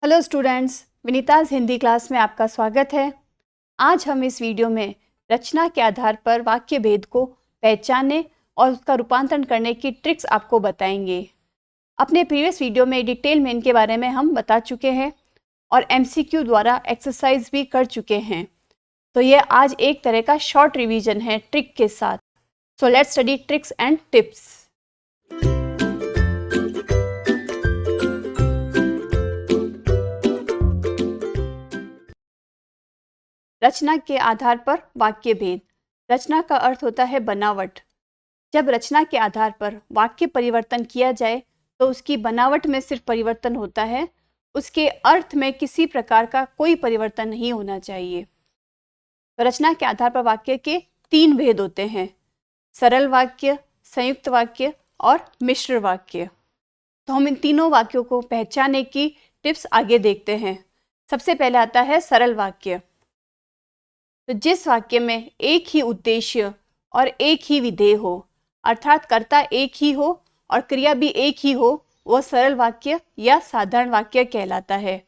Hello students, Vinita's Hindi class में आपका स्वागत है। आज हम इस वीडियो में रचना के आधार पर वाक्य भेद को पहचानने और उसका रूपांतरण करने की ट्रिक्स आपको बताएंगे। अपने प्रीवियस वीडियो में डिटेल में इनके बारे में हम बता चुके हैं और एमसीक्यू द्वारा एक्सरसाइज भी कर चुके हैं। तो ये आज एक तरह का शॉर्ट रिवीजन है ट्रिक के साथ। So let's study tricks and tips. रचना के आधार पर वाक्य भेद। रचना का अर्थ होता है बनावट। जब रचना के आधार पर वाक्य परिवर्तन किया जाए तो उसकी बनावट में सिर्फ परिवर्तन होता है, उसके अर्थ में किसी प्रकार का कोई परिवर्तन नहीं होना चाहिए। तो रचना के आधार पर वाक्य के 3 भेद होते हैं: सरल वाक्य, संयुक्त वाक्य और मिश्र वाक्य। तो हम इन तीनों वाक्यों को पहचानने की टिप्स आगे देखते हैं। सबसे पहले आता है सरल वाक्य। तो जिस वाक्य में एक ही उद्देश्य और एक ही विधेय हो, अर्थात कर्ता एक ही हो और क्रिया भी एक ही हो, वह सरल वाक्य या साधारण वाक्य कहलाता है।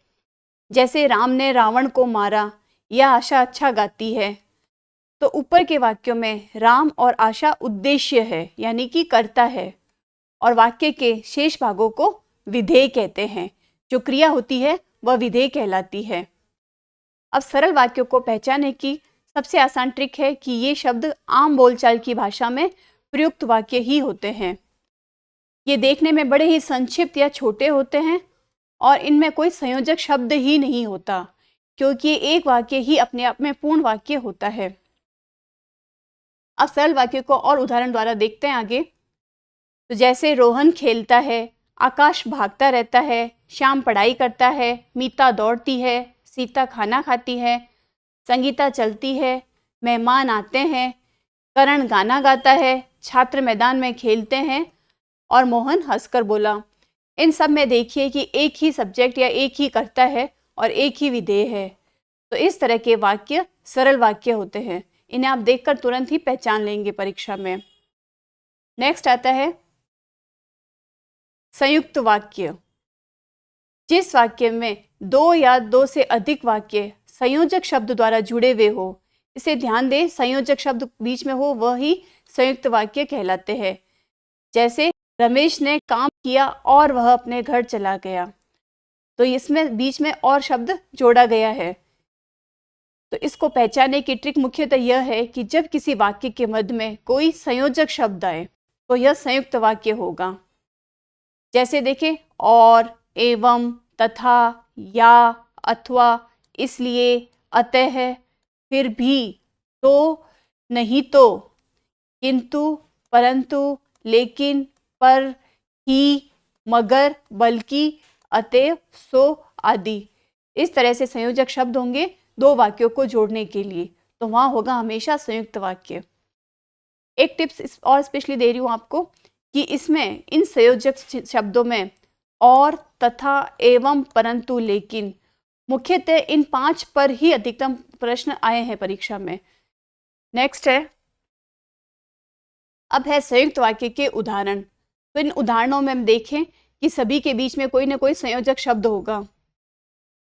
जैसे राम ने रावण को मारा या आशा अच्छा गाती है। तो ऊपर के वाक्यों में राम और आशा उद्देश्य है, यानी कि कर्ता है, और वाक्य के शेष भागों को विधेय कहते हैं। जो क्रिया होती है वह विधेय कहलाती है। अब सरल वाक्यों को पहचानने की सबसे आसान ट्रिक है कि ये शब्द आम बोलचाल की भाषा में प्रयुक्त वाक्य ही होते हैं। ये देखने में बड़े ही संक्षिप्त या छोटे होते हैं और इनमें कोई संयोजक शब्द ही नहीं होता, क्योंकि ये एक वाक्य ही अपने आप में पूर्ण वाक्य होता है। अब सरल वाक्य को और उदाहरण द्वारा देखते हैं आगे। तो जैसे रोहन खेलता है, आकाश भागता रहता है, श्याम पढ़ाई करता है, मीता दौड़ती है, सीता खाना खाती है, संगीता चलती है, मेहमान आते हैं, करण गाना गाता है, छात्र मैदान में खेलते हैं और मोहन हंसकर बोला। इन सब में देखिए कि एक ही सब्जेक्ट या एक ही कर्ता है और एक ही विधेय है। तो इस तरह के वाक्य सरल वाक्य होते हैं। इन्हें आप देखकर तुरंत ही पहचान लेंगे परीक्षा में। नेक्स्ट आता है संयुक्त वाक्य। जिस वाक्य में 2 या 2 से अधिक वाक्य संयोजक शब्द द्वारा जुड़े हुए हो, इसे ध्यान दें, संयोजक शब्द बीच में हो वह ही संयुक्त वाक्य कहलाते हैं। जैसे रमेश ने काम किया और वह अपने घर चला गया। तो इसमें बीच में और शब्द जोड़ा गया है। तो इसको पहचानने की ट्रिक मुख्यतः यह है कि जब किसी वाक्य के मध्य में कोई संयोजक शब्द आए तो यह संयुक्त वाक्य होगा। जैसे देखें, और, एवं, तथा, या, अथवा, इसलिए, अतः, फिर भी, तो, नहीं तो, किंतु, परंतु, लेकिन, पर, ही, मगर, बल्कि, अतएव, सो आदि। इस तरह से संयोजक शब्द होंगे 2 वाक्यों को जोड़ने के लिए, तो वहाँ होगा हमेशा संयुक्त वाक्य। एक टिप्स और स्पेशली दे रही हूँ आपको कि इसमें इन संयोजक शब्दों में और, तथा, एवं, परंतु, लेकिन, मुख्यतः इन 5 पर ही अधिकतम प्रश्न आए हैं परीक्षा में। नेक्स्ट है, अब है संयुक्त वाक्य के उदाहरण। तो इन उदाहरणों में हम देखें कि सभी के बीच में कोई ना कोई संयोजक शब्द होगा।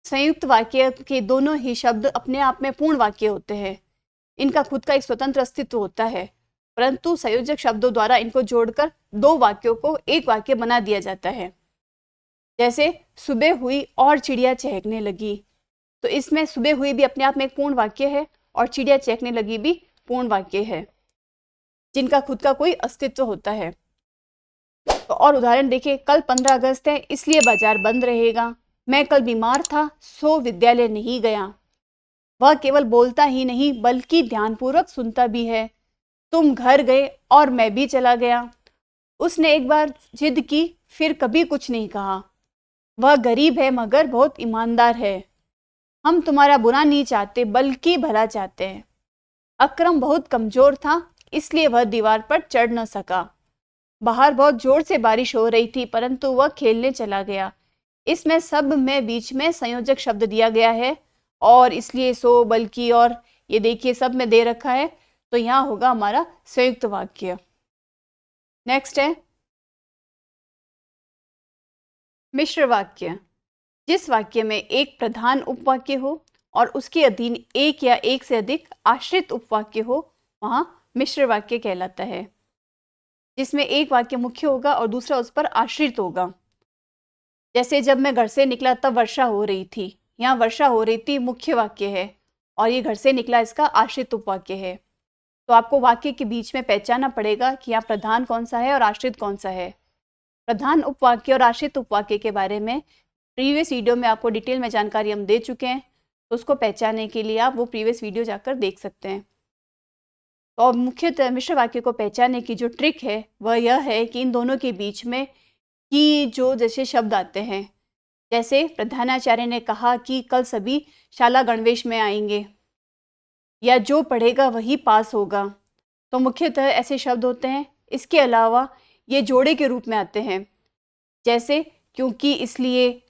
संयुक्त वाक्य के दोनों ही शब्द अपने आप में पूर्ण वाक्य होते हैं। इनका खुद का एक स्वतंत्र अस्तित्व होता है, परंतु संयोजक शब्दों द्वारा इनको जोड़कर 2 वाक्यों को एक वाक्य बना दिया जाता है। जैसे सुबह हुई और चिड़िया चहकने लगी। तो इसमें सुबह हुई भी अपने आप में एक पूर्ण वाक्य है और चिड़िया चहकने लगी भी पूर्ण वाक्य है, जिनका खुद का कोई अस्तित्व होता है। तो और उदाहरण देखिए, कल 15 अगस्त है इसलिए बाजार बंद रहेगा। मैं कल बीमार था सो विद्यालय नहीं गया। वह केवल बोलता ही नहीं बल्कि ध्यानपूर्वक सुनता भी है। तुम घर गए और मैं भी चला गया। उसने एक बार जिद की फिर कभी कुछ नहीं कहा। वह गरीब है मगर बहुत ईमानदार है। हम तुम्हारा बुरा नहीं चाहते बल्कि भला चाहते हैं। अकरम बहुत कमजोर था इसलिए वह दीवार पर चढ़ न सका। बाहर बहुत जोर से बारिश हो रही थी परंतु वह खेलने चला गया। इसमें सब में बीच में संयोजक शब्द दिया गया है, और, इसलिए, सो, बल्कि, और, ये देखिए सब में दे रखा है। तो यहाँ होगा हमारा संयुक्त वाक्य। नेक्स्ट है मिश्र वाक्य। जिस वाक्य में एक प्रधान उपवाक्य हो और उसके अधीन एक या एक से अधिक आश्रित उपवाक्य हो, वहाँ मिश्र वाक्य कहलाता है। जिसमें एक वाक्य मुख्य होगा और दूसरा उस पर आश्रित होगा। जैसे जब मैं घर से निकला तब वर्षा हो रही थी, यहाँ वर्षा हो रही थी मुख्य वाक्य है और ये घर से निकला इसका आश्रित उपवाक्य है। तो आपको वाक्य के बीच में पहचानना पड़ेगा कि यहाँ प्रधान कौन सा है और आश्रित कौन सा है। प्रधान उपवाक्य और आश्रित उपवाक्य के बारे में प्रीवियस वीडियो में आपको डिटेल में जानकारी हम दे चुके हैं, तो उसको पहचानने के लिए आप वो प्रीवियस वीडियो जाकर देख सकते हैं। और मुख्यतः मिश्र वाक्य को पहचानने की जो ट्रिक है वह यह है कि इन दोनों के बीच में कि जो जैसे शब्द आते हैं, जैसे प्रधानाचार्य ने कहा कि कल सभी शाला गणवेश में आएंगे, या जो पढ़ेगा वही पास होगा, तो मुख्यतः ऐसे शब्द होते हैं। इसके अलावा ये जोड़े के रूप में आते हैं, जैसे क्योंकि, इसलिए,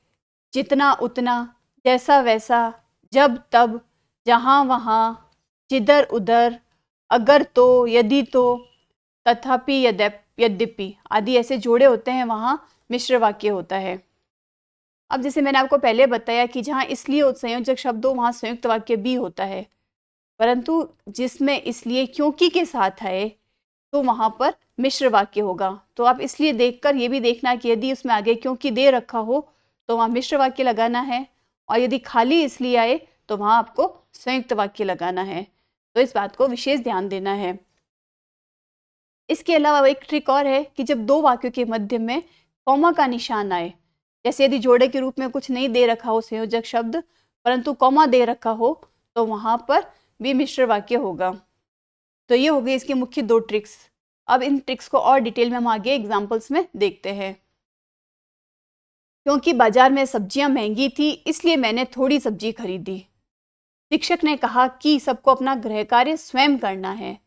जितना उतना, जैसा वैसा, जब तब, जहाँ वहाँ, जिधर उधर, अगर तो, यदि तो, तथापि, यद्यपि आदि ऐसे जोड़े होते हैं, वहाँ मिश्र वाक्य होता है। अब जैसे मैंने आपको पहले बताया कि जहाँ इसलिए संयोजक शब्द हो वहाँ संयुक्त वाक्य भी होता है, परंतु जिसमें इसलिए क्योंकि के साथ है तो वहाँ पर मिश्र वाक्य होगा। तो आप इसलिए देखकर ये भी देखना कि यदि उसमें आगे क्योंकि दे रखा हो तो वहाँ मिश्र वाक्य लगाना है, और यदि खाली इसलिए आए तो वहाँ आपको संयुक्त वाक्य लगाना है। तो इस बात को विशेष ध्यान देना है। इसके अलावा एक ट्रिक और है कि जब दो वाक्यों के मध्य में कॉमा का निशान आए, जैसे यदि जोड़े के रूप में कुछ नहीं दे रखा हो संयोजक शब्द, परंतु कॉमा दे रखा हो, तो वहाँ पर भी मिश्र वाक्य होगा। तो ये हो गई इसकी मुख्य दो ट्रिक्स। अब इन ट्रिक्स को और डिटेल में हम आगे एग्जाम्पल्स में देखते हैं। क्योंकि बाजार में सब्जियां महंगी थी इसलिए मैंने थोड़ी सब्जी खरीदी। शिक्षक ने कहा कि सबको अपना गृह कार्य स्वयं करना है।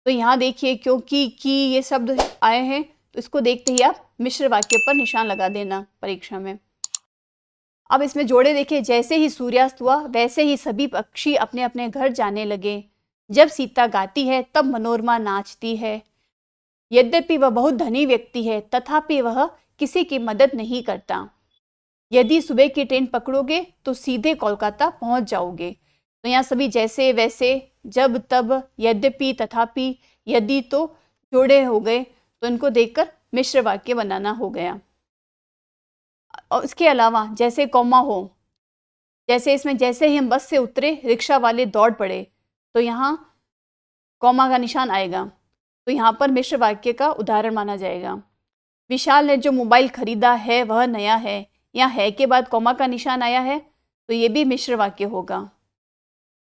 तो यहाँ देखिए क्योंकि कि ये शब्द आए हैं, तो इसको देखते ही आप मिश्र वाक्य पर निशान लगा देना परीक्षा में। अब इसमें जोड़े देखिए, जैसे ही सूर्यास्त हुआ वैसे ही सभी पक्षी अपने अपने घर जाने लगे। जब सीता गाती है तब मनोरमा नाचती है। यद्यपि वह बहुत धनी व्यक्ति है तथापि वह किसी की मदद नहीं करता। यदि सुबह की ट्रेन पकड़ोगे तो सीधे कोलकाता पहुंच जाओगे। तो यहाँ सभी जैसे वैसे, जब तब, यद्यपि, तथापि, यदि तो जोड़े हो गए, तो इनको देखकर मिश्र वाक्य बनाना हो गया। और इसके अलावा जैसे कॉमा हो, जैसे इसमें जैसे ही हम बस से उतरे रिक्शा वाले दौड़ पड़े, तो यहाँ कॉमा का निशान आएगा, तो यहाँ पर मिश्र वाक्य का उदाहरण माना जाएगा। विशाल ने जो मोबाइल खरीदा है वह नया है, यहाँ है के बाद कॉमा का निशान आया है, तो ये भी मिश्र वाक्य होगा।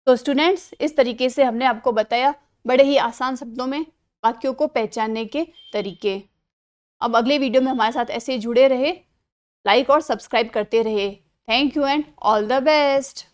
तो स्टूडेंट्स, इस तरीके से हमने आपको बताया बड़े ही आसान शब्दों में वाक्यों को पहचानने के तरीके। अब अगले वीडियो में हमारे साथ ऐसे जुड़े रहे, लाइक और सब्सक्राइब करते रहे। Thank you and all the best.